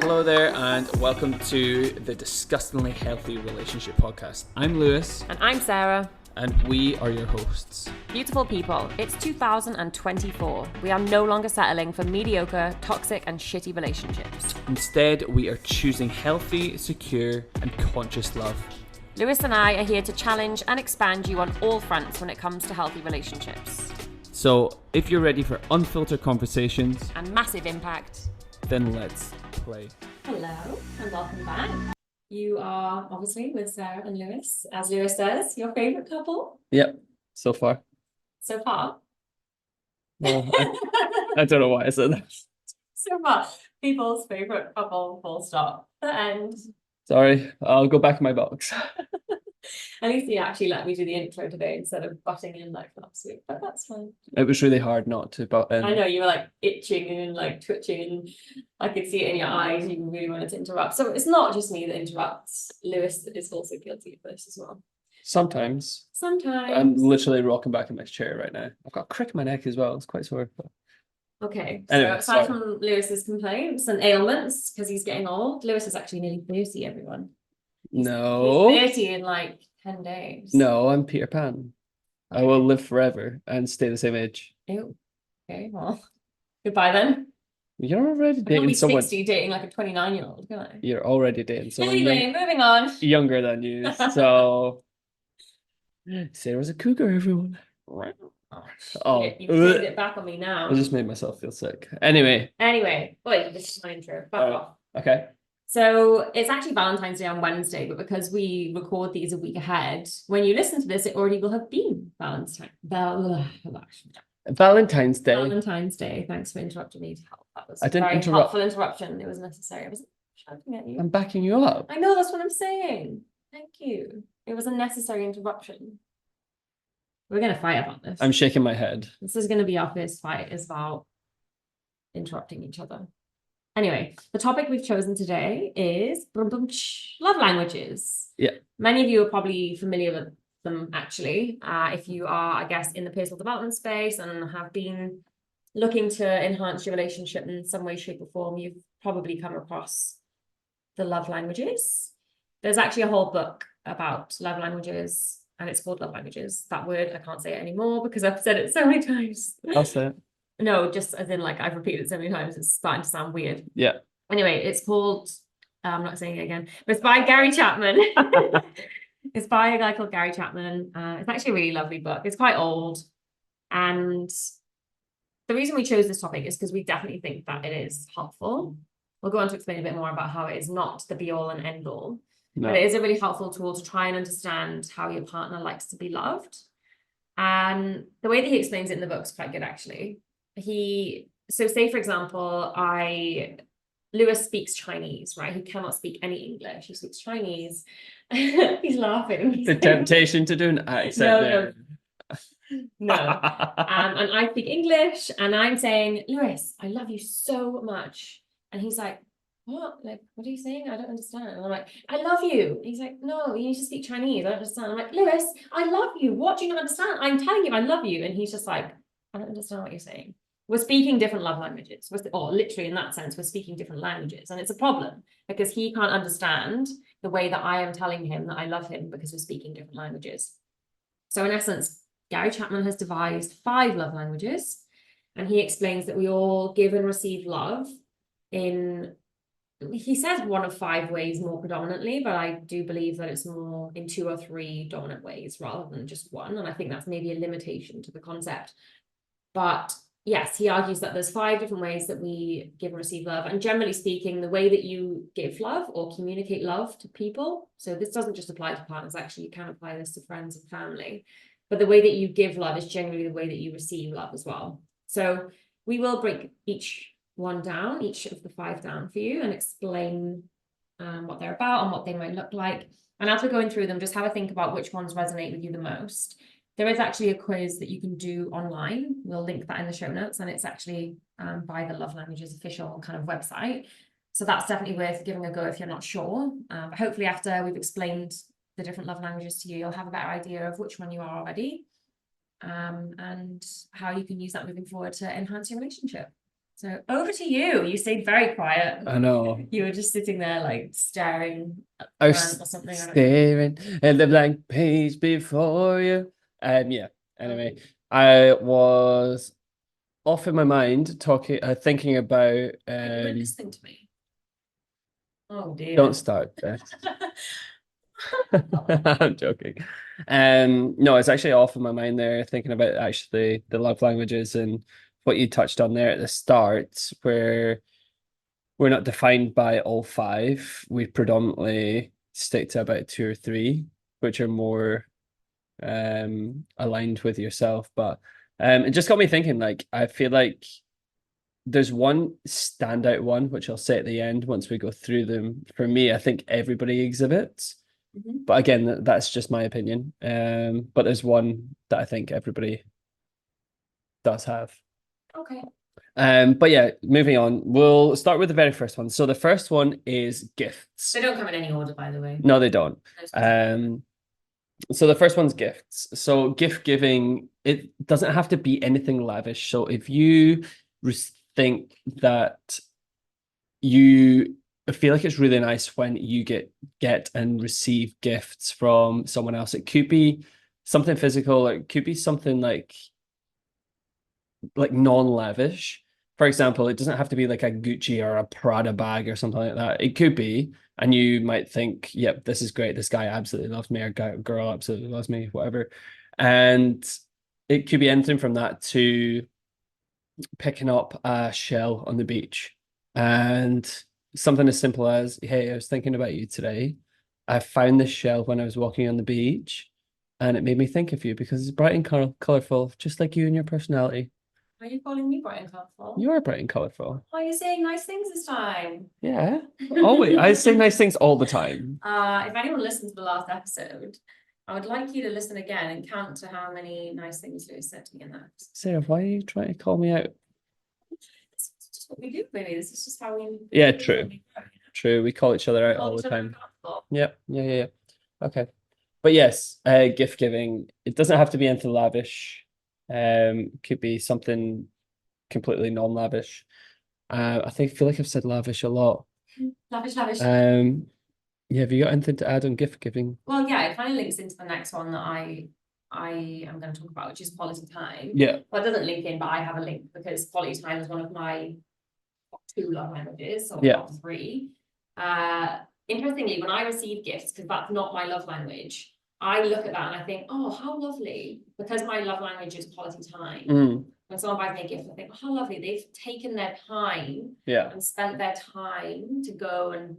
Hello there, and welcome to the Disgustingly Healthy Relationship Podcast. I'm Lewis. And I'm Sarah. And we are your hosts. Beautiful people, it's 2024. We are no longer settling for mediocre, toxic, and shitty relationships. Instead, we are choosing healthy, secure, and conscious love. Lewis and I are here to challenge and expand you on all fronts when it comes to healthy relationships. So, if you're ready for unfiltered conversations and massive impact, then let's play. Hello, and welcome back. You are obviously with Sarah and Lewis, as Lewis says, your favourite couple? Yep, so far. So far? Well, I don't know why I said that. So far, people's favourite couple, full stop. The end. Sorry, I'll go back in my box. At least you actually let me do the intro today instead of butting in like last week, but that's fine. It was really hard not to butt in. I know, you were like itching and like twitching, and I could see it in your eyes. You really wanted to interrupt. So it's not just me that interrupts. Lewis is also guilty of this as well. Sometimes. Sometimes. I'm literally rocking back in my chair right now. I've got a crick in my neck as well. It's quite sore. Okay, anyway, so aside from Lewis's complaints and ailments, because he's getting old, Lewis is actually nearly 30, everyone. No. He's 30 in like 10 days. No, I'm Peter Pan. I will live forever and stay the same age. Ew. Okay, well, goodbye then. You're already dating someone. 60 dating like a 29-year-old, can I? You're already dating someone anyway, moving on. Younger than you. So Sarah's a cougar, everyone. Oh, you turned it back on me now. I just made myself feel sick. Anyway, wait, this is my intro. Back off. Okay. So it's actually Valentine's Day on Wednesday, but because we record these a week ahead, when you listen to this, it already will have been Valentine's Day. Valentine's Day. Thanks for interrupting me to help. That was I didn't very interrupt. Helpful interruption. It was necessary. I wasn't shouting at you. I'm backing you up. I know, that's what I'm saying. Thank you. It was a necessary interruption. We're going to fight about this. I'm shaking my head. This is going to be our first fight, is about interrupting each other. Anyway, the topic we've chosen today is love languages. Yeah. Many of you are probably familiar with them, actually. If you are, I guess, in the personal development space and have been looking to enhance your relationship in some way, shape, or form, you've probably come across the love languages. There's actually a whole book about love languages, and it's called Love Languages. That word, I can't say it anymore because I've said it so many times. I'll say it. No, just as in like I've repeated it so many times, it's starting to sound weird. Yeah. Anyway, it's called, I'm not saying it again, but it's by Gary Chapman. It's by a guy called Gary Chapman. It's actually a really lovely book. It's quite old. And the reason we chose this topic is because we definitely think that it is helpful. We'll go on to explain a bit more about how it is not the be all and end all. No. But it is a really helpful tool to try and understand how your partner likes to be loved. And the way that he explains it in the book is quite good, actually. So say, for example, Lewis speaks Chinese, right? He cannot speak any English. He speaks Chinese. He's laughing. The temptation to do an accent there. No. And I speak English, and I'm saying, Lewis, I love you so much. And he's like, what? Like, what are you saying? I don't understand. And I'm like, I love you. And he's like, no, you need to speak Chinese. I don't understand. I'm like, Lewis, I love you. What do you not understand? I'm telling you, I love you. And he's just like, I don't understand what you're saying. We're speaking different love languages, or literally in that sense, we're speaking different languages. And it's a problem because he can't understand the way that I am telling him that I love him because we're speaking different languages. So in essence, Gary Chapman has devised 5 love languages, and he explains that we all give and receive love he says 1 of 5 ways more predominantly, but I do believe that it's more in 2 or 3 dominant ways rather than just 1. And I think that's maybe a limitation to the concept. But yes, he argues that there's 5 different ways that we give and receive love. And generally speaking, the way that you give love or communicate love to people, so this doesn't just apply to partners, actually, you can apply this to friends and family. But the way that you give love is generally the way that you receive love as well. So we will break each of the 5 down for you and explain what they're about and what they might look like. And as we're going through them, just have a think about which ones resonate with you the most. There is actually a quiz that you can do online. We'll link that in the show notes, and it's actually by the Love Languages official kind of website. So that's definitely worth giving a go if you're not sure. But hopefully after we've explained the different love languages to you, you'll have a better idea of which one you are already, and how you can use that moving forward to enhance your relationship. So over to you. You stayed very quiet. I know. You were just sitting there like staring at I the was or something. I don't know. staring at the blank page before you. Yeah. Anyway, I was off in my mind talking, thinking about. You weren't listening to me. Oh dear. Don't start there. I'm joking. No, it's actually off in my mind there, thinking about actually the love languages and what you touched on there at the start, where we're not defined by all five. We predominantly stick to about two or three, which are more aligned with yourself. But it just got me thinking, like, I feel like there's one standout one, which I'll say at the end once we go through them. For me, I think everybody exhibits. But again, that's just my opinion. But there's one that I think everybody does have. Okay. But yeah, moving on. We'll start with the very first one. So the first one is gifts. They don't come in any order, by the way. No, they don't. So the first one's gifts. So gift giving, it doesn't have to be anything lavish. So if you think that you feel like it's really nice when you get and receive gifts from someone else, it could be something physical, it could be something like non-lavish. For example, it doesn't have to be like a Gucci or a Prada bag or something like that. It could be, and you might think, yep, this is great. This guy absolutely loves me, or girl absolutely loves me, whatever. And it could be anything from that to picking up a shell on the beach. And something as simple as, hey, I was thinking about you today. I found this shell when I was walking on the beach, and it made me think of you because it's bright and colorful, just like you and your personality. Are you calling me bright and colourful? You are bright and colorful. Why are you saying nice things this time? Yeah, always. I say nice things all the time. If anyone listened to the last episode, I would like you to listen again and count to how many nice things Lewis said to me in that. Sarah, why are you trying to call me out? This is just what we do, maybe. This is just how we. Yeah, true. True. We call each other out all the time. Yep. Yeah. Okay. But yes, gift giving, it doesn't have to be anything lavish. Could be something completely non-lavish. I feel like I've said lavish a lot. Lavish. Yeah, have you got anything to add on gift giving? Well, yeah, it kind of links into the next one that I am going to talk about, which is quality time. Yeah. Well, it doesn't link in, but I have a link because quality time is one of my top 2 love languages, or top 3. Interestingly, when I receive gifts, because that's not my love language, I look at that and I think, oh, how lovely, because my love language is quality time. When someone buys me a gift, I think, oh, how lovely, they've taken their time and spent their time to go and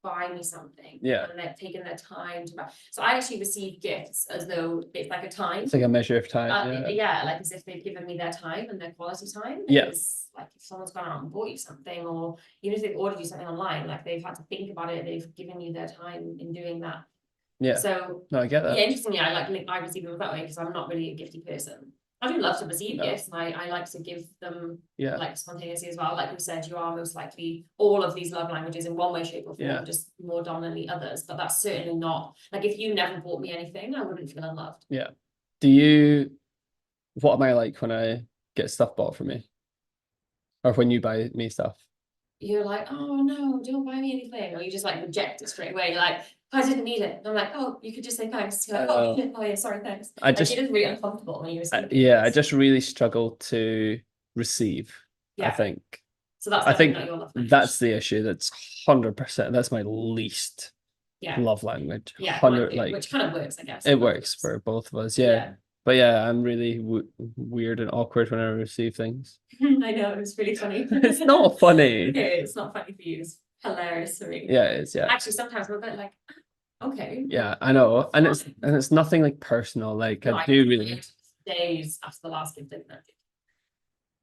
buy me something. And they've taken their time to buy. So I actually receive gifts as though it's like a time. It's like a measure of time. Yeah, like as if they've given me their time and their quality time. It's like if someone's gone out and bought you something, or even if they've ordered you something online, like they've had to think about it, they've given you their time in doing that. So no, I get that. Yeah, interestingly, I receive them that way because I'm not really a gifty person. I do love to receive gifts, and I like to give them like spontaneously as well. Like we said, you are most likely all of these love languages in one way, shape, or form, just more dominantly others. But that's certainly not like if you never bought me anything, I wouldn't feel unloved. Yeah. What am I like when I get stuff bought for me? Or when you buy me stuff? You're like, oh no, don't buy me anything. Or you just like reject it straight away. You're like, I didn't need it. And I'm like, oh, you could just say thanks. You're like, oh yeah, sorry, thanks. You're just really uncomfortable when you receive I just really struggle to receive. I think. So that's not your love language. That's the issue. That's 100%. That's my least love language. Yeah, 100, which kind of works, I guess. It works for both of us. Yeah. But yeah, I'm really weird and awkward when I receive things. I know, it's really funny. It's not funny. Okay, it's not funny for you. It's hilarious for me. Yeah, it is. Yeah. Actually, sometimes we're a bit like, okay. Yeah, I know, and it's nothing like personal. Like no, I do really. Days after the last gift, didn't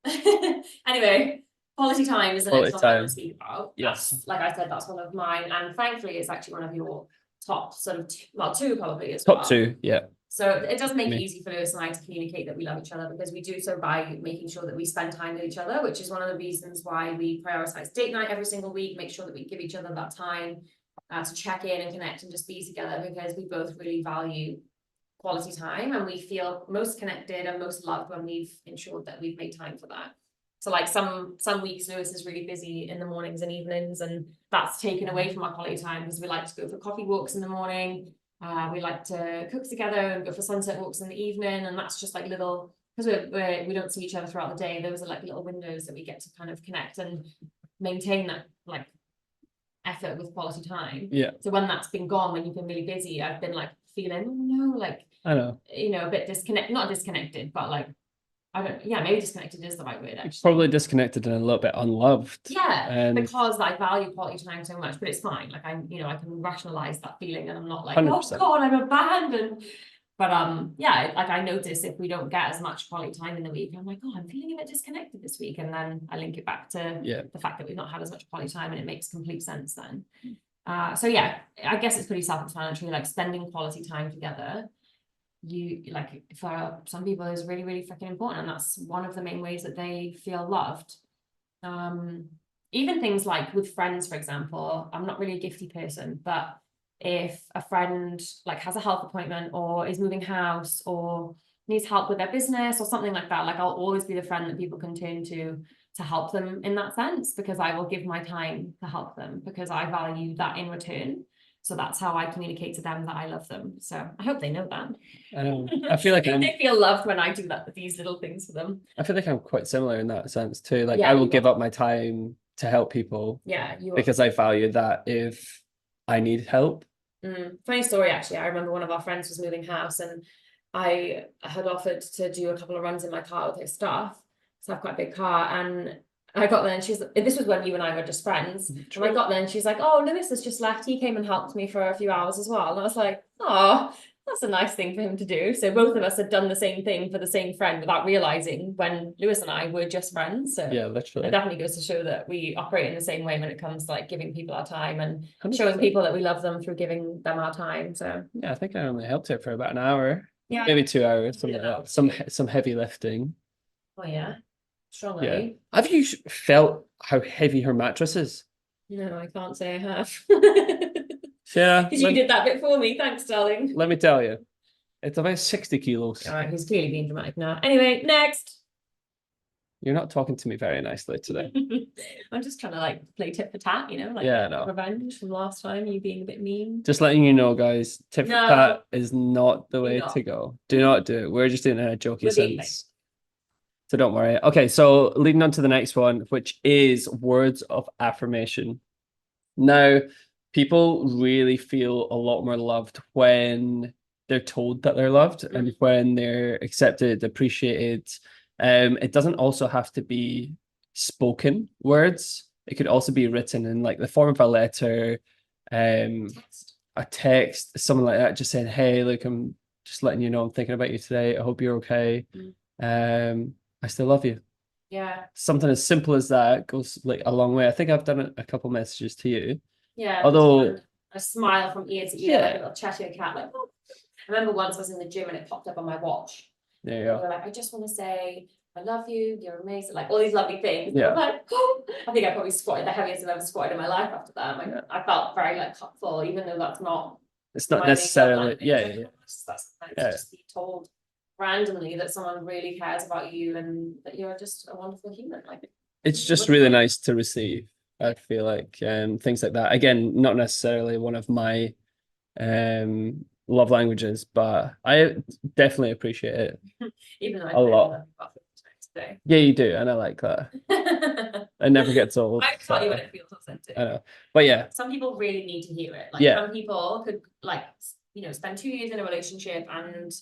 it? Anyway, quality time is the next one I want to speak about. Yes, like I said, that's one of mine, and thankfully, it's actually one of your top sort of two probably as well. Top 2, yeah. So it does make it easy for Lewis and I to communicate that we love each other, because we do so by making sure that we spend time with each other, which is one of the reasons why we prioritize date night every single week, make sure that we give each other that time to check in and connect and just be together, because we both really value quality time and we feel most connected and most loved when we've ensured that we've made time for that. So like some weeks Lewis is really busy in the mornings and evenings, and that's taken away from our quality time because we like to go for coffee walks in the morning. We like to cook together and go for sunset walks in the evening, and that's just like little, because we don't see each other throughout the day. Those are like little windows that we get to kind of connect and maintain that like effort with quality time. Yeah. So when that's been gone, when you've been really busy, I've been like feeling, oh no, like I know. You know, a bit not disconnected, but like I don't, yeah, maybe disconnected is the right word, actually. Probably disconnected and a little bit unloved. Yeah, and because I value quality time so much, but it's fine. Like I can rationalize that feeling, and I'm not like, 100%. oh God, I'm abandoned. But yeah, like I notice if we don't get as much quality time in the week, I'm like, oh, I'm feeling a bit disconnected this week, and then I link it back to the fact that we've not had as much quality time, and it makes complete sense then. So yeah, I guess it's pretty self-explanatory. Like spending quality time together, you like for some people is really, really freaking important, and that's one of the main ways that they feel loved. Even things like with friends, for example, I'm not really a gifty person, but if a friend like has a health appointment or is moving house or needs help with their business or something like that, like I'll always be the friend that people can turn to help them in that sense, because I will give my time to help them because I value that in return. So that's how I communicate to them that I love them. So I hope they know that. I know. I feel like they feel loved when I do that, these little things for them. I feel like I'm quite similar in that sense too. Like I will give up my time to help people. Yeah, because I value that if I need help. Funny story, actually. I remember one of our friends was moving house, and I had offered to do a couple of runs in my car with her stuff. So I have quite a big car, and I got there and this was when you and I were just friends. True. And I got there and she's like, oh, Lewis has just left. He came and helped me for a few hours as well. And I was like, oh, that's a nice thing for him to do. So both of us had done the same thing for the same friend without realizing when Lewis and I were just friends. So yeah, literally. It definitely goes to show that we operate in the same way when it comes to like giving people our time and 100%. Showing people that we love them through giving them our time. So yeah, I think I only helped her for about an hour. Yeah. Maybe 2 hours, something like that. Some heavy lifting. Oh yeah. Strongly. Yeah. Have you felt how heavy her mattress is? No, I can't say I have. Yeah. Because you did that bit for me. Thanks, darling. Let me tell you. It's about 60 kilos. All right, he's clearly being dramatic now. Anyway, next. You're not talking to me very nicely today. I'm just trying to like play tit for tat, you know, like revenge from last time, you being a bit mean. Just letting you know, guys, tit for tat is not the way to go. Do not do it. We're just doing it in a jokey sense. So don't worry. Okay, so leading on to the next one, which is words of affirmation. Now, people really feel a lot more loved when they're told that they're loved and when they're accepted, appreciated. It doesn't also have to be spoken words. It could also be written in like the form of a letter, a text, something like that, just saying, hey, look, I'm just letting you know I'm thinking about you today. I hope you're okay. I still love you. Yeah. Something as simple as that goes like a long way. I think I've done a couple messages to you. Yeah. Although a smile from ear to ear, like a little Cheshire cat, like oh. I remember once I was in the gym and it popped up on my watch. There you go. You're like, I just want to say I love you, you're amazing, like all these lovely things. Yeah. I'm like, oh. I think I probably squatted the heaviest I've ever squatted in my life after that. Like, I felt very like full, even though that's not. It's not necessarily, That's nice to just be told randomly that someone really cares about you and that you're just a wonderful human. Like it's just really nice to receive. I feel like things like that. Again, not necessarily one of my love languages, but I definitely appreciate it. Even though I a lot. Today. Yeah, you do, and I like that. It never gets old. I tell you when it feels authentic. I know, but yeah, some people really need to hear it. Like some people could like spend 2 years in a relationship and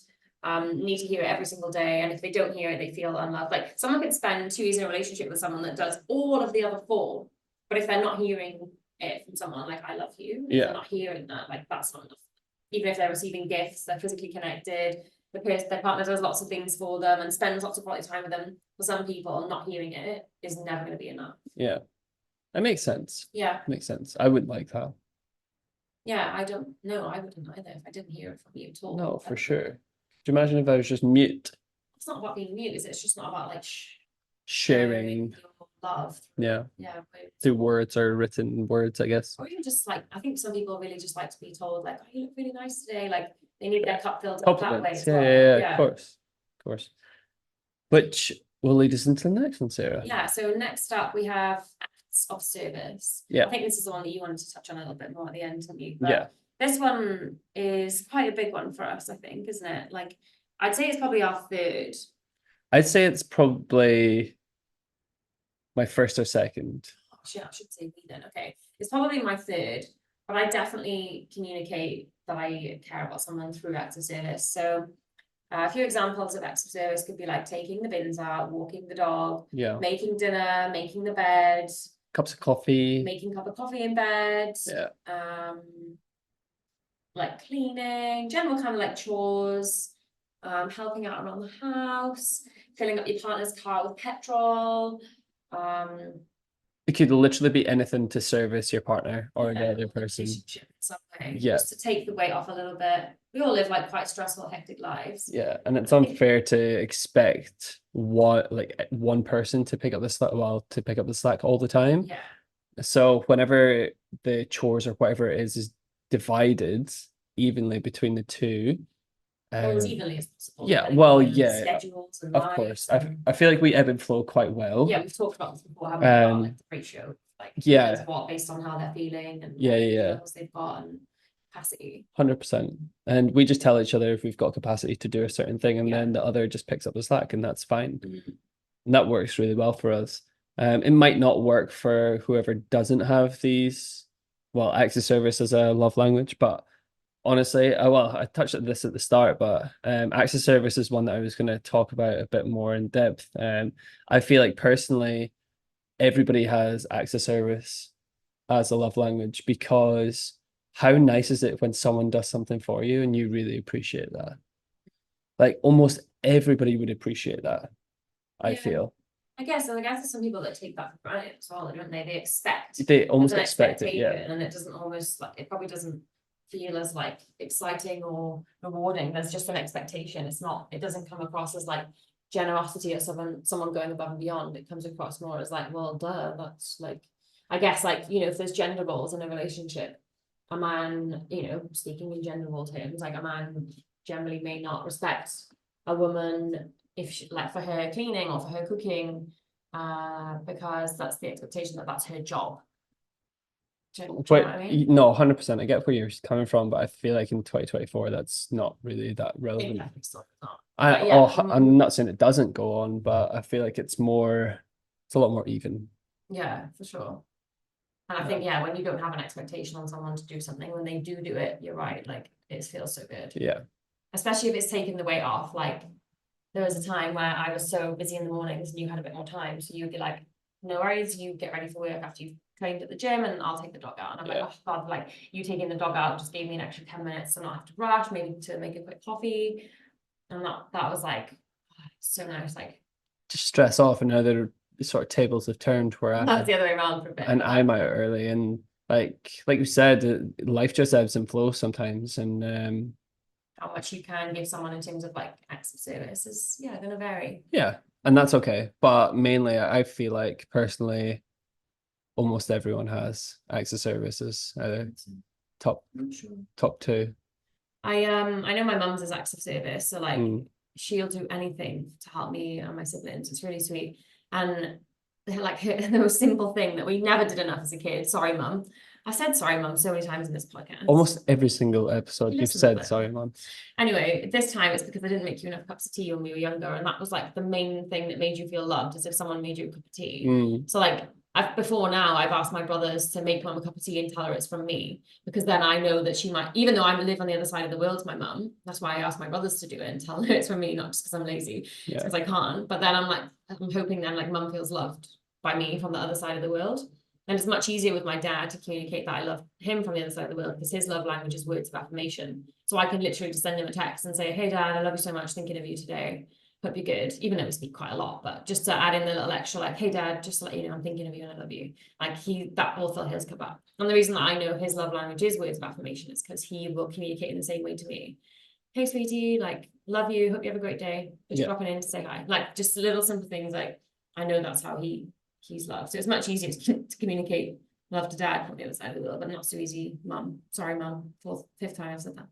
need to hear it every single day, and if they don't hear it they feel unloved. Like someone could spend 2 years in a relationship with someone that does all of the other 4, but if they're not hearing it from someone like I love you, if they're not hearing that, like that's not enough. Even if they're receiving gifts, they're physically connected, their partner does lots of things for them and spends lots of quality time with them, for some people not hearing it is never going to be enough. Yeah, that makes sense. Yeah, makes sense. I wouldn't like that. Yeah, I don't know. I wouldn't either if I didn't hear it from you at all. No, for sure. Could you imagine if I was just mute? It's not about being mute, is it? It's just not about like sharing love. Yeah. Through words or written words, I guess. Or even just like, I think some people really just like to be told like, oh, you look really nice today. Like they need their cup filled up that way as well. Yeah, of course. Which will lead us into the next one, Sarah. Yeah, so next up we have acts of service. Yeah. I think this is the one that you wanted to touch on a little bit more at the end, didn't you? Yeah. This one is quite a big one for us, I think, isn't it? Like, I'd say it's probably our third. I'd say it's probably my first or second. Actually, I should say we then. Okay, it's probably my third, but I definitely communicate that I care about someone through acts of service. So a few examples of acts of service could be like taking the bins out, walking the dog, Yeah. making dinner, making the bed, Cups of coffee. making a cup of coffee in bed. Yeah. Like cleaning, general kind of like chores, helping out around the house, filling up your partner's car with petrol. It could literally be anything to service your partner or the Yeah, other person. relationship in some way, Yeah. just to take the weight off a little bit. We all live like quite stressful, hectic lives. Yeah, and it's unfair to expect one person to pick up the slack all the time. Yeah. So whenever the chores or whatever it is divided evenly between the two, Or as evenly as possible. yeah, depending well, on yeah, schedules and of lives course. and- I feel like we ebb and flow quite well. Yeah, we've talked about this before, haven't we? About like the ratio, like Yeah. what based on how they're feeling and Yeah, what yeah. skills they've got and capacity. 100%. And we just tell each other if we've got capacity to do a certain thing, and Yeah. then the other just picks up the slack, and that's fine. Mhm. And that works really well for us. It might not work for whoever doesn't have these, well, acts of service as a love language, but honestly, I touched on this at the start, but acts of service is one that I was going to talk about a bit more in depth. I feel like personally, everybody has acts of service as a love language, because how nice is it when someone does something for you and you really appreciate that? Like almost everybody would appreciate that, I Yeah. feel. I guess there's some people that take that for granted as well, don't they? They expect They almost there's an expect it, yeah. expectation, and it doesn't almost like it probably doesn't feel as like exciting or rewarding. There's just an expectation. It doesn't come across as like generosity or someone going above and beyond. It comes across more as like, well, duh, that's like, I guess, like, you know, if there's gender roles in a relationship, a man, you know, speaking in gender role terms, like a man generally may not respect a woman if she, like for her cleaning or for her cooking, because that's the expectation that that's her job. Do you know what I mean? No, 100%. I get where you're coming from, but I feel like in 2024, that's not really that relevant. Yeah, it's not. I'm not saying it doesn't go on, but I feel like it's a lot more even. Yeah, for sure. And I think, yeah, when you don't have an expectation on someone to do something, when they do it, you're right, like it feels so good. Yeah. Especially if it's taking the weight off. Like there was a time where I was so busy in the mornings and you had a bit more time. So you'd be like, no worries, you get ready for work after you've trained at the gym and I'll take the dog out. And I'm like, oh God, like you taking the dog out just gave me an extra 10 minutes to not have to rush, maybe to make a quick coffee. And that was like, so nice. Like just stress off, and now they're sort of tables have turned where that's the other way around for a bit. And I'm out early, and like you said, life just ebbs and flows sometimes, and how much you can give someone in terms of like acts of service is gonna vary. Yeah, and that's okay. But mainly I feel like personally almost everyone has acts of services, top two. I know my mum's is acts of service, so like she'll do anything to help me and my siblings. It's really sweet. And like the most simple thing that we never did enough as a kid. Sorry, mum. I've said sorry, mum, so many times in this podcast. Almost every single episode you've said sorry, mum. Anyway, this time it's because I didn't make you enough cups of tea when we were younger, and that was like the main thing that made you feel loved, as if someone made you a cup of tea. So like before now, I've asked my brothers to make mum a cup of tea and tell her it's from me, because then I know that she might, even though I live on the other side of the world to my mum, that's why I asked my brothers to do it and tell her it's from me, not just because I'm lazy, because I can't. But then I'm hoping then like mum feels loved by me from the other side of the world. And it's much easier with my dad to communicate that I love him from the other side of the world, because his love language is words of affirmation. So I can literally just send him a text and say, hey dad, I love you so much, thinking of you today. Hope you're good. Even though we speak quite a lot, but just to add in the little extra, like, hey dad, just to let you know, I'm thinking of you and I love you. Like that will fill his cup up. And the reason that I know his love language is words of affirmation is because he will communicate in the same way to me. Hey sweetie, like, love you, hope you have a great day. Just dropping in to say hi. Like just little simple things, like I know that's how he's loved. So it's much easier to communicate love to dad from the other side of the world, but not so easy, mum. Sorry, mum. Fifth time I've said that.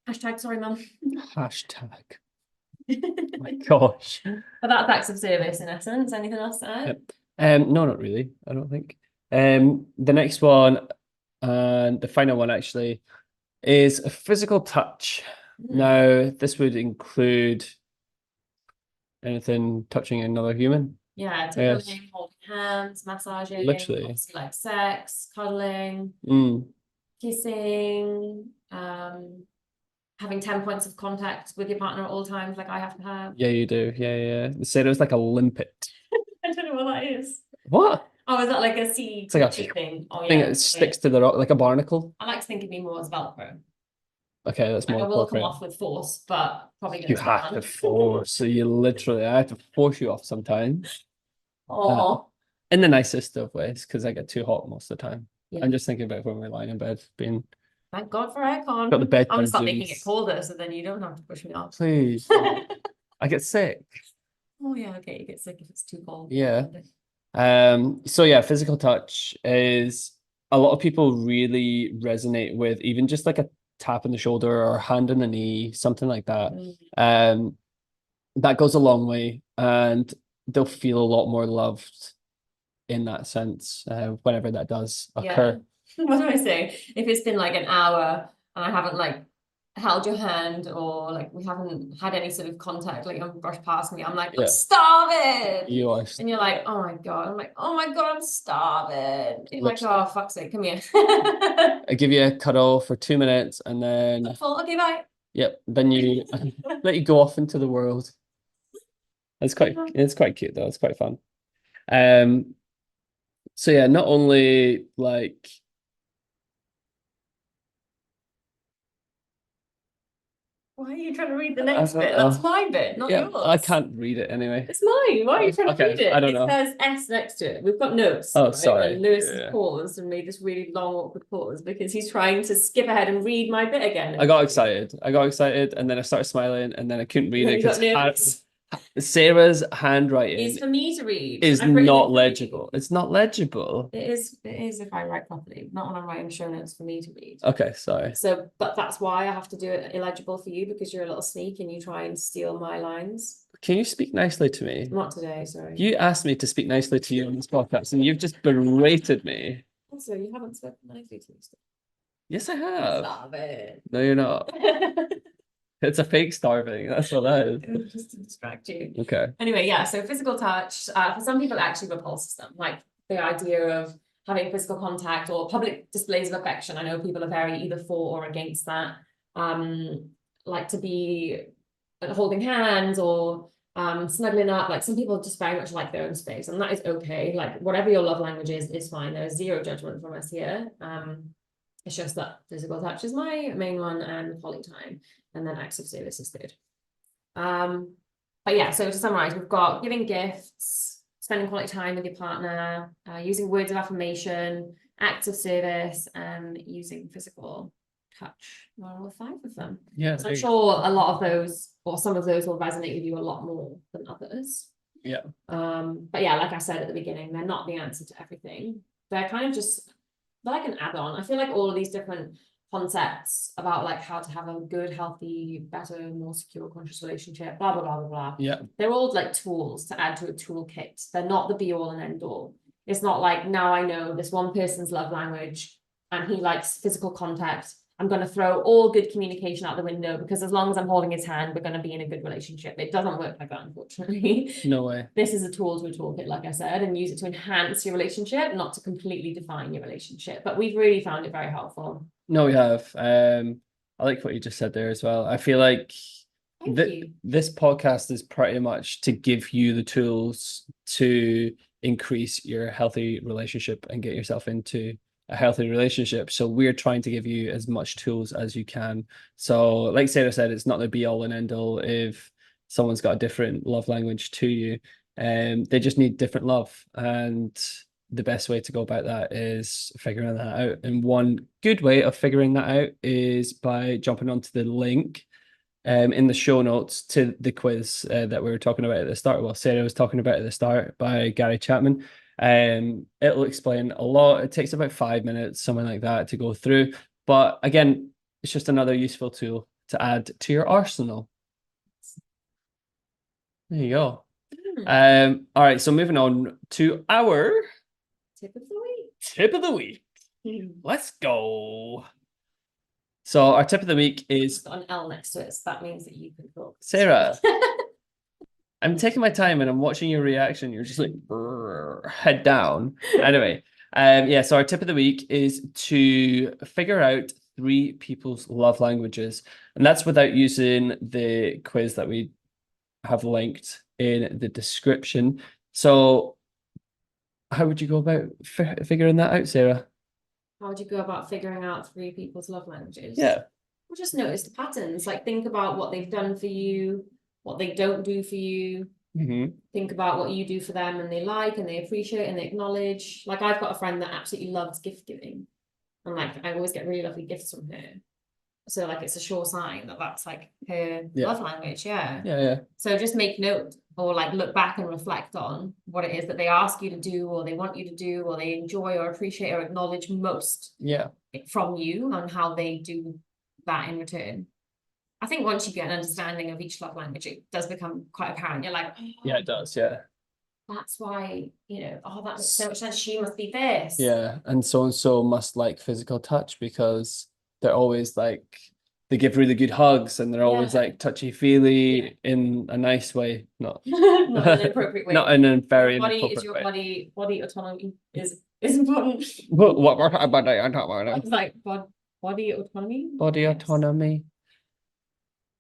Hashtag sorry, mum. Hashtag. My gosh. But that's acts of service in essence. Anything else to add? Yep. No, not really. I don't think. The next one and the final one actually is a physical touch. Now, this would include anything touching another human. Yeah, Yes, tickling, holding hands, massaging, literally. obviously like sex, cuddling, Mm. kissing, having 10 points of contact with your partner at all times, like I have to have. Yeah, you do. Yeah, yeah. They said it was like a limpet. I don't know what that is. What? Oh, is that like a sea It's like a creature thing? Oh thing yeah. that sticks to the rock like a barnacle. I like to think of me more as Velcro. Okay, that's Like more I will come appropriate. off with force, but probably You gonna have to stand. force. So you literally, I have to force you off sometimes. Uh, Oh, in the nicest of ways, because I get too hot most of the time. yeah. I'm just thinking about when we're lying in bed, being Thank God for got the aircon. I'm gonna bedtime stop making it zooms. colder so then you don't have to push me off. Please. I get sick. Oh yeah, okay, you get sick if it's too cold. Yeah. So yeah, physical touch is a lot of people really resonate with even just like a tap on the shoulder or hand on the knee, something like that. Mm. That goes a long way and they'll feel a lot more loved in that sense, whenever that does Yeah. occur. What do I say? If it's been like an hour and I haven't like held your hand or like we haven't had any sort of contact, like you brushed past me, I'm like, I'm Yeah, starving. you are And you're like, oh my God. I'm like, oh my God, I'm starving. You're like, literally. oh, fuck's sake, come here. I give you a cuddle for 2 minutes and then, Full, okay, bye. yep, then you let you go off into the world. It's quite cute though. It's quite fun. Um, so yeah, not only like Why are you trying to read the next bit? That's my bit, not yeah, I yours. can't read it anyway. It's mine. Why are you trying to Okay, read it? I don't It know. says S next to it. We've got notes, Oh, right? sorry. And Lewis has Yeah. paused and made this really long, awkward pause because he's trying to skip ahead and read my bit again. I got excited. I got excited and then I started smiling and then I couldn't read And then it you got because nervous. Sarah's It's handwriting for me to read. is I've written it not for legible. you. It's not legible. It is if I write properly, not when I'm writing show notes for me to read. Okay, sorry. So, but that's why I have to do it illegible for you because you're a little sneak and you try and steal my lines. Can you speak nicely to me? Not today, sorry. You asked me to speak nicely to you on this podcast and you've just berated me. Also, you haven't spoken nicely to me. Yes, I have. Stop it. No, you're not. It's a fake starving. That's what that is. Just to distract you. Okay. Anyway, yeah, so physical touch, for some people it actually repulses them. Like the idea of having physical contact or public displays of affection. I know people are very either for or against that. Like to be holding hands or snuggling up. Like some people just very much like their own space, and that is okay. Like whatever your love language is fine. There is zero judgment from us here. It's just that physical touch is my main one and quality time, and then acts of service is third. But yeah, so to summarize, we've got giving gifts, spending quality time with your partner, using words of affirmation, acts of service, and using physical touch. Well, all five of them. Yeah. So I'm sure a lot of those or some of those will resonate with you a lot more than others. Yeah. But yeah, like I said at the beginning, they're not the answer to everything. They're kind of just they're like an add-on. I feel like all of these different concepts about like how to have a good, healthy, better, more secure, conscious relationship, blah blah blah blah blah. Yeah. They're all like tools to add to a toolkit. They're not the be all and end all. It's not like now I know this one person's love language and he likes physical contact. I'm going to throw all good communication out the window because as long as I'm holding his hand, we're going to be in a good relationship. It doesn't work like that, unfortunately. No way. This is a tool to a toolkit, like I said, and use it to enhance your relationship, not to completely define your relationship. But we've really found it very helpful. No, we have. I like what you just said there as well. I feel like this podcast is pretty much to give you the tools to increase your healthy relationship and get yourself into a healthy relationship. So we're trying to give you as much tools as you can. So like Sarah said, it's not the be all and end all if someone's got a different love language to you. They just need different love. And the best way to go about that is figuring that out. And one good way of figuring that out is by jumping onto the link in the show notes to the quiz that we were talking about at the start. Well, Sarah was talking about at the start by Gary Chapman. It'll explain a lot. It takes about 5 minutes, something like that, to go through. But again, it's just another useful tool to add to your arsenal. There you go. Hmm. All right, so moving on to our Tip of the week. tip of the week. Hmm. Let's go. So our tip of the week It's is got an L next to it, so that means that you can talk. Sarah. I'm taking my time and I'm watching your reaction. You're just like head down. Anyway, yeah. So our tip of the week is to figure out three people's love languages, and that's without using the quiz that we have linked in the description. So, how would you go about figuring that out, Sarah? How would you go about figuring out three people's love languages? Yeah. Well, just notice the patterns. Like, think about what they've done for you, what they don't do for you. Mm-hmm. Think about what you do for them and they like and they appreciate and they acknowledge. Like, I've got a friend that absolutely loves gift giving. And like, I always get really lovely gifts from her. So like, it's a sure sign that that's like her love language. Yeah. Yeah. So just make note or like look back and reflect on what it is that they ask you to do or they want you to do or they enjoy or appreciate or acknowledge most Yeah. from you and how they do that in return. I think once you get an understanding of each love language, it does become quite apparent. You're like, Yeah, it does. Yeah. that's why, oh, that makes so much sense. She must be this. Yeah, and so must like physical touch because they're always like they give really good hugs and they're always Yeah. like touchy-feely in a nice way, not Not in an inappropriate way. not in a very Your inappropriate way. body autonomy is important. What about that? I'm talking I about was like, body autonomy. body Yes. autonomy.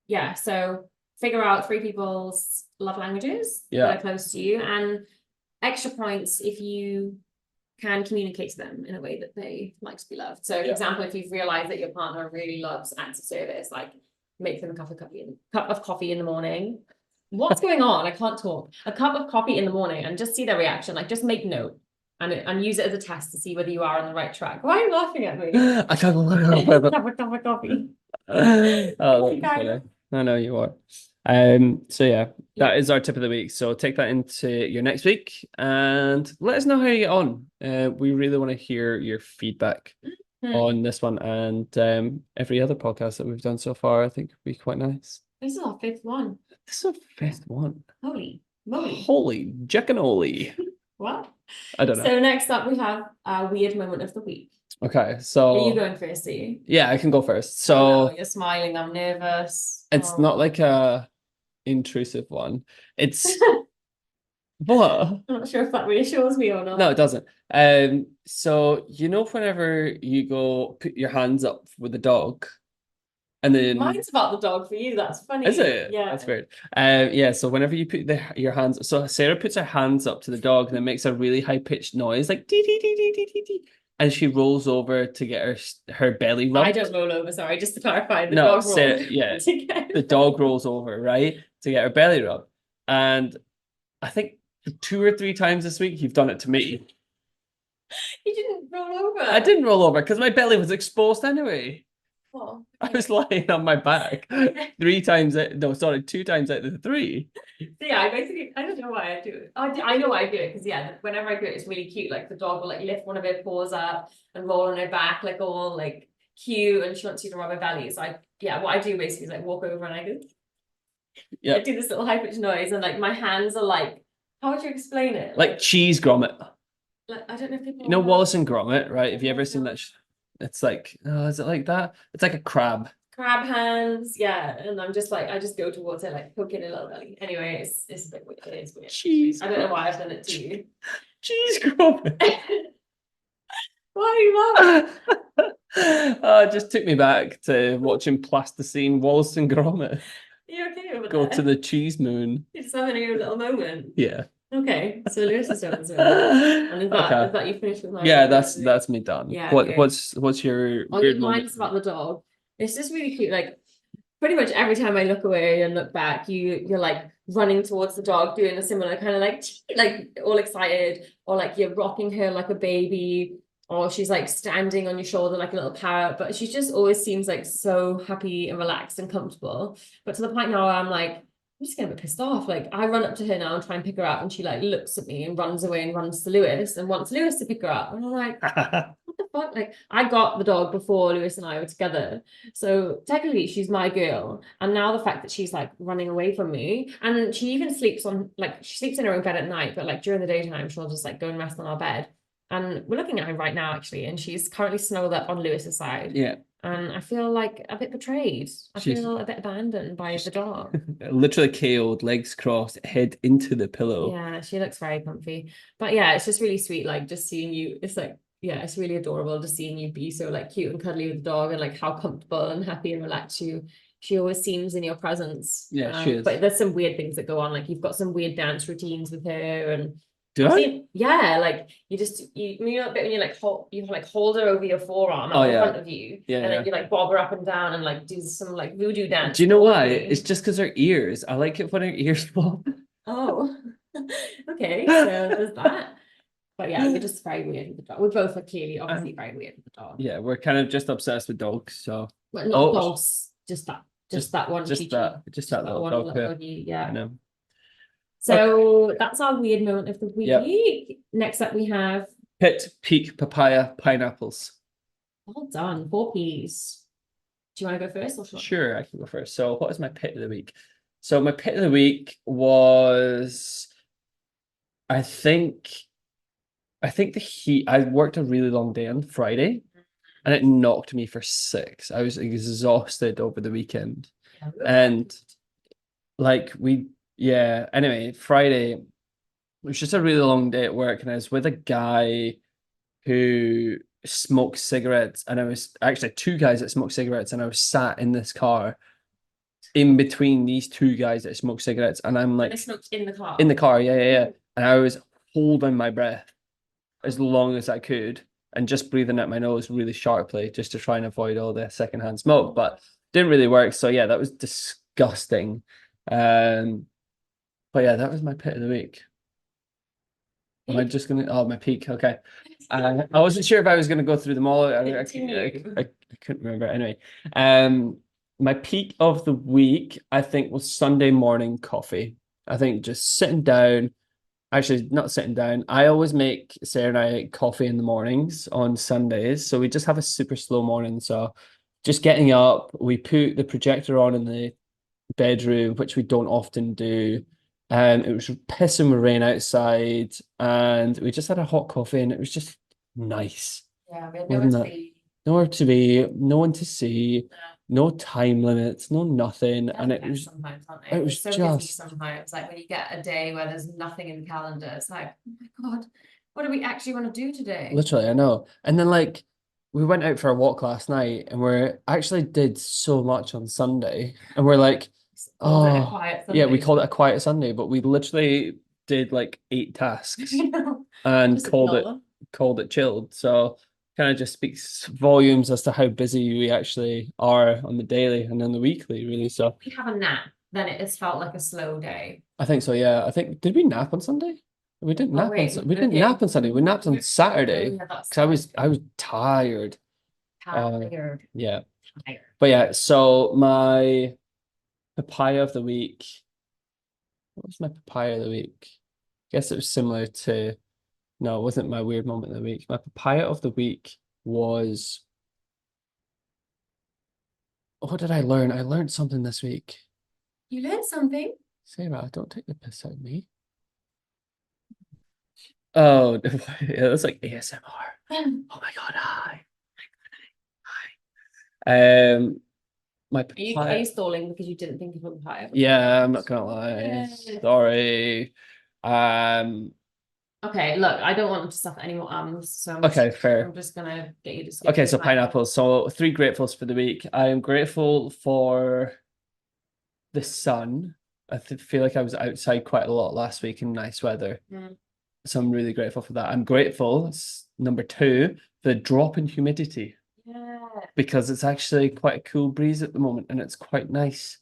Yeah, so figure out three people's love languages that Yeah. are close to you, and extra points if you can communicate to them in a way that they like to be loved. So, for Yeah. example, if you've realized that your partner really loves acts of service, like make them a cup of coffee in the morning. What's going on? I can't talk. A cup of coffee in the morning and just see their reaction. Like, just make note and use it as a test to see whether you are on the right track. Why are you laughing at me? I can't Cup of coffee. Oh, that's funny. I know you are. So yeah, that is our tip of the week. So take that into your next week and let us know how you get on. We really want to hear your feedback on this one and every other podcast that we've done so far. I think would be quite nice. This is our fifth one. This is our fifth one. Holy moly. Holy jackanoli. What? I don't know. So next up we have a weird moment of the week. Okay, so are you going first, are you? Yeah, I can go first. So you're smiling, I'm nervous. It's not like a intrusive one. It's what? I'm not sure if that reassures me or not. No, it doesn't. So whenever you go put your hands up with the dog, and then mine's about the dog for you. That's funny. Is it? Yeah. That's weird. Yeah. So whenever you put your hands, so Sarah puts her hands up to the dog, and it makes a really high pitched noise, like dee dee dee dee dee dee dee, and she rolls over to get her belly rubbed. I don't roll over. Sorry, just to clarify. The No, dog Sarah, rolls. yeah, the dog rolls over, right, to get her belly rubbed, and I think 2 or 3 times this week you've done it to me. You didn't roll over. I didn't roll over because my belly was exposed anyway. Oh, I was lying on my back 2 times out of the 3. Yeah, I don't know why I do it. I know why I do it because whenever I do it, it's really cute. Like the dog will like lift one of her paws up and roll on her back, like all like cute, and she wants you to rub her belly. So what I do basically is like walk over and I go, I do this little high pitched noise, and like my hands are like, how would you explain it? Like cheese grommet. Like, I don't know if people Wallace and Gromit, right? Have you ever seen that? It's like, is it like that? It's like a crab. Crab hands, yeah. And I'm just like, I just go towards it, like poking a little belly. Anyway, it's a bit weird. It is weird. Cheese. I don't know why I've done it to you. Cheese grommet. Why are you laughing? It just took me back to watching Plasticine Wallace and Gromit. You're okay over Go there? to the cheese moon. You're just having your little moment. Yeah. Okay, so Lewis is doing as well. And is that you finished with my that's me done. Yeah. What's your weird moment? Mine's about the dog. It's just really cute. Like pretty much every time I look away and look back, you're like running towards the dog, doing a similar kind of like all excited, or like you're rocking her like a baby, or she's like standing on your shoulder like a little parrot. But she just always seems like so happy and relaxed and comfortable. But to the point now where I'm like, I'm just getting a bit pissed off. Like I run up to her now and try and pick her up, and she like looks at me and runs away and runs to Lewis and wants Lewis to pick her up. And I'm like, what the fuck? Like, I got the dog before Lewis and I were together. So technically she's my girl. And now the fact that she's like running away from me, and she even sleeps on, like, she sleeps in her own bed at night, but like during the daytime, she'll just like go and rest on our bed. And we're looking at her right now, actually, and she's currently snuggled up on Lewis's side. Yeah. And I feel like a bit betrayed. I She's feel a bit abandoned by the dog. literally KO'd, legs crossed, head into the pillow. Yeah, she looks very comfy. But yeah, it's just really sweet, like just seeing you. It's like, yeah, it's really adorable just seeing you be so like cute and cuddly with the dog and like how comfortable and happy and relaxed she always seems in your presence. Yeah, she But is. there's some weird things that go on. Like you've got some weird dance routines with her, and Do I've I? seen, yeah, like you know that bit when you like hold her over your forearm Oh out in yeah. front of you, Yeah, and yeah. then you like bob her up and down and like do some like voodoo Do dance you know why? audibly. It's just because her ears. I like it when her ears pop. Oh, okay, so there's that. But yeah, you're just very weird with the dog. We're both are clearly obviously very weird with the dog. Yeah, we're kind of just obsessed with dogs. So, But not oh, dogs, just just that one just Chi-Chi. just Just that that little one dog. little Yeah, doggy, I yeah. know. Okay. So that's our weird moment of the Yep. week. Next up we have, Pit, peak, papaya, pineapples. well done, 4 Ps. Do you want to go first or shall I? Sure, I can go first. So, what is my pit of the week? So, my pit of the week was, I think, I think the heat. I worked a really long day on Friday, and it knocked me for six. I was exhausted over the weekend, and like yeah. Anyway, Friday it was just a really long day at work, and I was with a guy who smoked cigarettes, and I was actually two guys that smoked cigarettes, and I was sat in this car in between these two guys that smoke cigarettes, and I'm And I like smoked in the car. in the car, yeah, yeah, yeah, and I was holding my breath as long as I could and just breathing out my nose really sharply just to try and avoid all the secondhand smoke, but didn't really work. So yeah, that was disgusting. Um, but yeah, that was my pit of the week. Am I just gonna? Oh, my peak. Okay. I wasn't sure if I was gonna go through them all. I couldn't remember. Anyway, um, my peak of the week, I think, was Sunday morning coffee. I think just sitting down, actually not sitting down. I always make Sarah and I coffee in the mornings on Sundays. So we just have a super slow morning. So just getting up, we put the projector on in the bedroom, which we don't often do. It was pissing with rain outside, and we just had a hot coffee, and it was just nice, Yeah, we had nowhere wasn't to it? be. Nowhere to be, no one to see, no time limits, no nothing, and it was Sometimes, aren't it they? They're was so busy just sometimes. Like when you get a day where there's nothing in the calendar, it's like, oh my God, what do we actually want to do today? literally, I know. And then like we went out for a walk last night, and we actually did so much on Sunday, and we're like, Called it a oh quiet yeah, we Sunday. called it a quiet Sunday, but we literally did like eight tasks You know, and just ignore them. called it chilled. So kind of just speaks volumes as to how busy we actually are on the daily and on the weekly, really. So We have a nap, then it has felt like a slow day. I think so, yeah. I think did we nap on Sunday? We didn't Oh nap on wait, We didn't okay. nap on Sunday. We napped on Oh Saturday yeah, that's because I was tired. tired. Yeah. Tired. But yeah, so my papaya of the week. What was my papaya of the week? I guess it was similar to no, it wasn't my weird moment of the week. My papaya of the week was what did I learn? I learned something this week. You learned something. Sarah, don't take the piss out of me. Oh, yeah, that's like ASMR. Oh my God, hi. Um, my Are papaya. you stalling because you didn't think of a papaya before? Yeah, I'm not gonna lie. Sorry. Um, Okay, look, I don't want them to suffer any more ums, so okay, fair. I'm just gonna get you to skip Okay, through so the pineapple. pineapples. So three gratefuls for the week. I am grateful for the sun. Feel like I was outside quite a lot last week in nice weather. Mm. So I'm really grateful for that. I'm grateful, it's number two, for the drop in humidity Yeah, because it's actually quite a cool breeze at the moment and it's quite nice.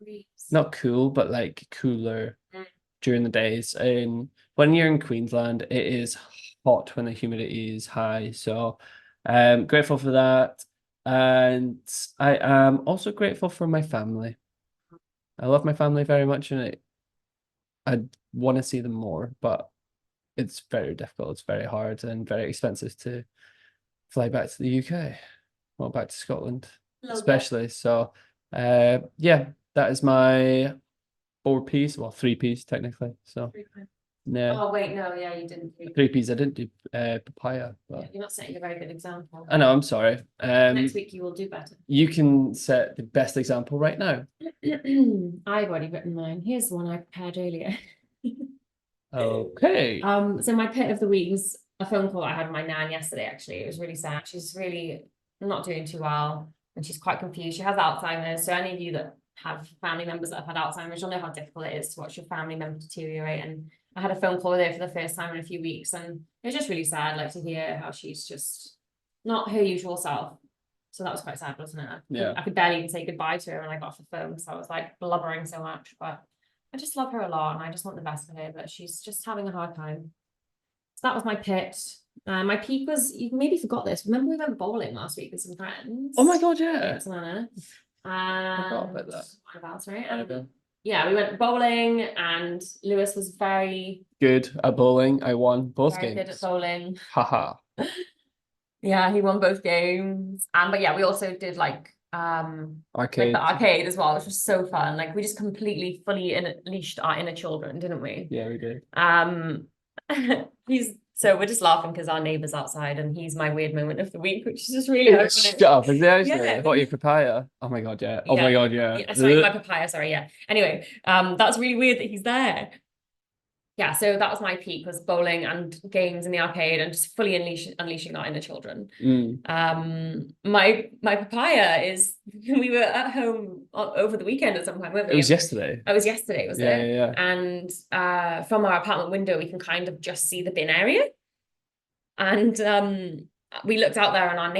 breeze. Not cool, but like cooler Mm. during the days. And when you're in Queensland, it is hot when the humidity is high. So grateful for that. And I am also grateful for my family. I love my family very much and I want to see them more, but it's very difficult. It's very hard and very expensive to fly back to the UK, well, back to Scotland, A little bit. especially. So, yeah, that is my 4 piece, well, 3 piece technically. So, yeah, Oh wait, no, yeah, you didn't do. 3 piece. I didn't do papaya, Yeah, but you're not setting a very good example. I know. I'm sorry. Next week you will do better. You can set the best example right now. I've already written mine. Here's the one I prepared earlier. Okay. So my pet of the week was a phone call I had with my nan yesterday, actually. It was really sad. She's really not doing too well and she's quite confused. She has Alzheimer's. So any of you that have family members that have had Alzheimer's, you'll know how difficult it is to watch your family member deteriorate. And I had a phone call with her for the first time in a few weeks, and it was just really sad, like, to hear how she's just not her usual self. So that was quite sad, wasn't it? Yeah. I could barely even say goodbye to her when I got off the phone because I was like blubbering so much. But I just love her a lot and I just want the best for her, but she's just having a hard time. So that was my pit. My peak was, you maybe forgot this. Remember we went bowling last week with some friends? Oh my God, yeah. Savannah. Forgot about that. What else, right? Yeah, we went bowling and Lewis was very good at bowling. I won both very games. good at bowling. Haha. Yeah, he won both games. But yeah, we also did like Arcade. the arcade as well, which was so fun. Like we just completely fully unleashed our inner children, didn't we? Yeah, we did. So we're just laughing because our neighbour's outside and he's my weird moment of the week, which is just really ironic. Stop, is it actually? Yeah. What, your papaya? Oh my God, yeah. Oh my God, yeah. Sorry, my papaya, sorry, yeah. Anyway, that's really weird that he's there. Yeah, so that was my peak, was bowling and games in the arcade and just fully unleashing that inner children. My papaya is we were at home over the weekend at some point, weren't we? It was yesterday. It was yesterday, was it? Yeah. And from our apartment window, we can kind of just see the bin area. And we looked out there and our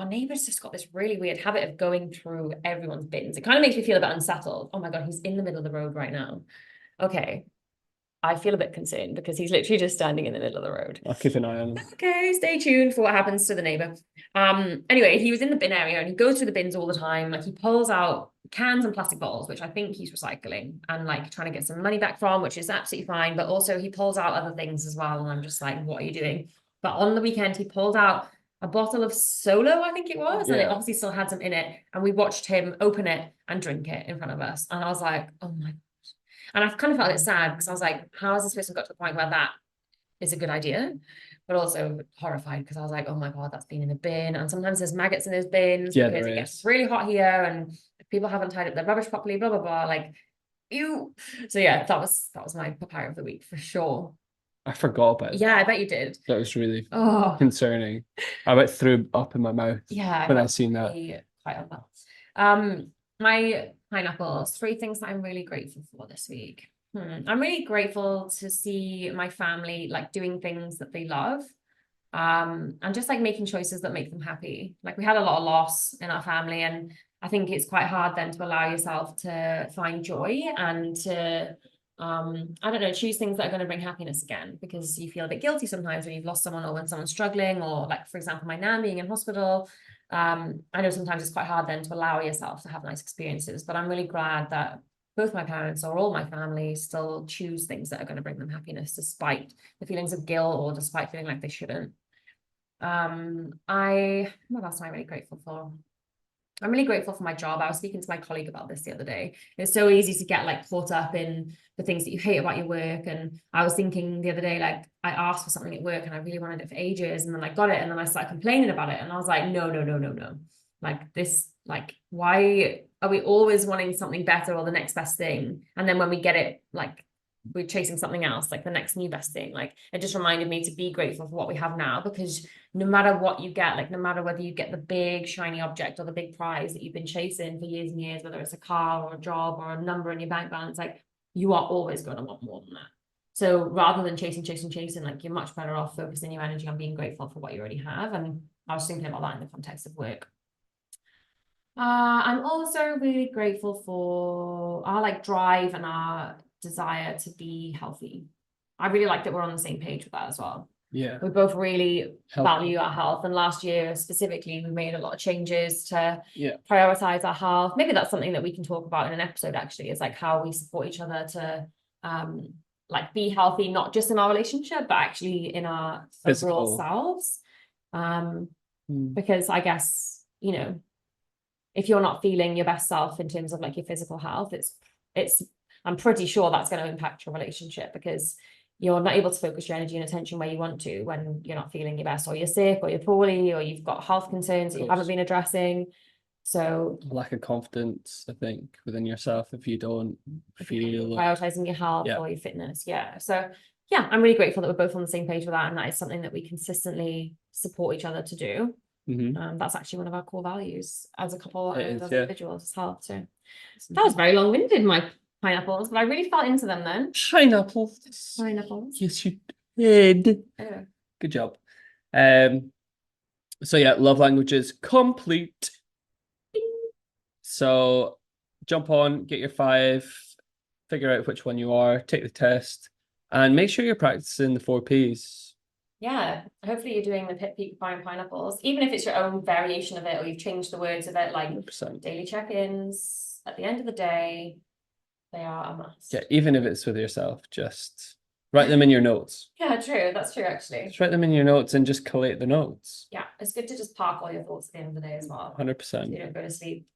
neighbor's just got this really weird habit of going through everyone's bins. It kind of makes me feel a bit unsettled. Oh my God, he's in the middle of the road right now. Okay. I feel a bit concerned because he's literally just standing in the middle of the road. I'll keep an eye on him. Okay, stay tuned for what happens to the neighbor. Anyway, he was in the bin area and he goes through the bins all the time. Like he pulls out cans and plastic bottles, which I think he's recycling and like trying to get some money back from, which is absolutely fine. But also he pulls out other things as well. And I'm just like, what are you doing? But on the weekend, he pulled out a bottle of Solo, I think it was, and it obviously still had some in it. And we watched him open it and drink it in front of us. And I was like, oh my. And I kind of felt a bit sad because I was like, how has this person got to the point where that is a good idea? But also horrified because I was like, oh my God, that's been in a bin. And sometimes there's maggots in those bins because it gets really hot here and if people haven't tied up their rubbish properly, blah, blah, blah. Like, ew. So yeah, that was my papaya of the week for sure. I forgot about it. Yeah, I bet you did. That was really concerning. I about threw up in my mouth when I seen that. Quite on that. My pineapples, 3 things that I'm really grateful for this week. I'm really grateful to see my family like doing things that they love. And just like making choices that make them happy. Like we had a lot of loss in our family, and I think it's quite hard then to allow yourself to find joy and to I don't know, choose things that are going to bring happiness again, because you feel a bit guilty sometimes when you've lost someone or when someone's struggling, or like for example my nan being in hospital. I know sometimes it's quite hard then to allow yourself to have nice experiences, but I'm really glad that both my parents or all my family still choose things that are going to bring them happiness despite the feelings of guilt or despite feeling like they shouldn't. What else am I really grateful for? I'm really grateful for my job. I was speaking to my colleague about this the other day. It's so easy to get like caught up in the things that you hate about your work. And I was thinking the other day, like I asked for something at work and I really wanted it for ages, and then I got it and then I started complaining about it. And I was like, no. Like this, like, why are we always wanting something better or the next best thing? And then when we get it, like we're chasing something else, like the next new best thing. Like it just reminded me to be grateful for what we have now, because no matter what you get, like no matter whether you get the big shiny object or the big prize that you've been chasing for years and years, whether it's a car or a job or a number in your bank balance, like you are always going to want more than that. So rather than chasing, like you're much better off focusing your energy on being grateful for what you already have. And I was thinking about that in the context of work. I'm also really grateful for our like drive and our desire to be healthy. I really like that we're on the same page with that as well. Yeah, we both really value our health, and last year specifically we made a lot of changes to prioritize our health. Maybe that's something that we can talk about in an episode, actually, is like how we support each other to like be healthy, not just in our relationship but actually in our overall selves. because I guess, you know, if you're not feeling your best self in terms of like your physical health, it's I'm pretty sure that's going to impact your relationship, because you're not able to focus your energy and attention where you want to when you're not feeling your best, or you're sick, or you're poorly, or you've got health concerns that you haven't been addressing. So lack of confidence, I think, within yourself if you don't feel prioritizing your health or your fitness. Yeah. So yeah, I'm really grateful that we're both on the same page with that, and that is something that we consistently support each other to do. That's actually one of our core values as a couple and as individuals as well. So that was very long-winded, my pineapples, but I really fell into them then. Pineapples. Yes, you did. Oh. Good job. So yeah, love languages complete. So jump on, get your 5, figure out which one you are, take the test, and make sure you're practicing the 4 Ps. Yeah, hopefully you're doing the peak buying pineapples, even if it's your own variation of it, or you've changed the words of it, like 100%. Daily check-ins at the end of the day. They are a must. Yeah, even if it's with yourself, just write them in your notes. Yeah, true. That's true, actually. Just write them in your notes and just collate the notes. Yeah, it's good to just park all your thoughts at the end of the day as well. 100%. So you don't go to sleep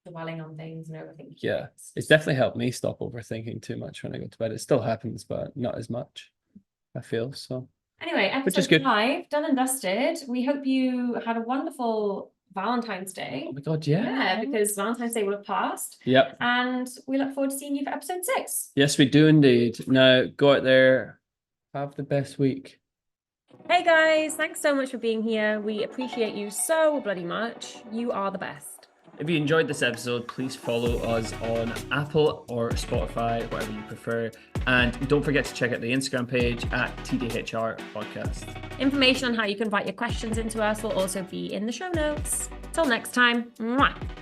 dwelling on things and overthinking. Yeah, it's definitely helped me stop overthinking too much when I go to bed. It still happens, but not as much, I feel. So anyway, episode 5 done and dusted. We hope you had a wonderful Valentine's Day. Oh my God, yeah. Yeah, because Valentine's Day will have passed. Yep. And we look forward to seeing you for episode 6. Yes, we do indeed. Now go out there, have the best week. Hey guys, thanks so much for being here. We appreciate you so bloody much. You are the best. If you enjoyed this episode, please follow us on Apple or Spotify, whatever you prefer. And don't forget to check out the Instagram page at TDHR Podcast. Information on how you can write your questions into us will also be in the show notes. Till next time. Mwah.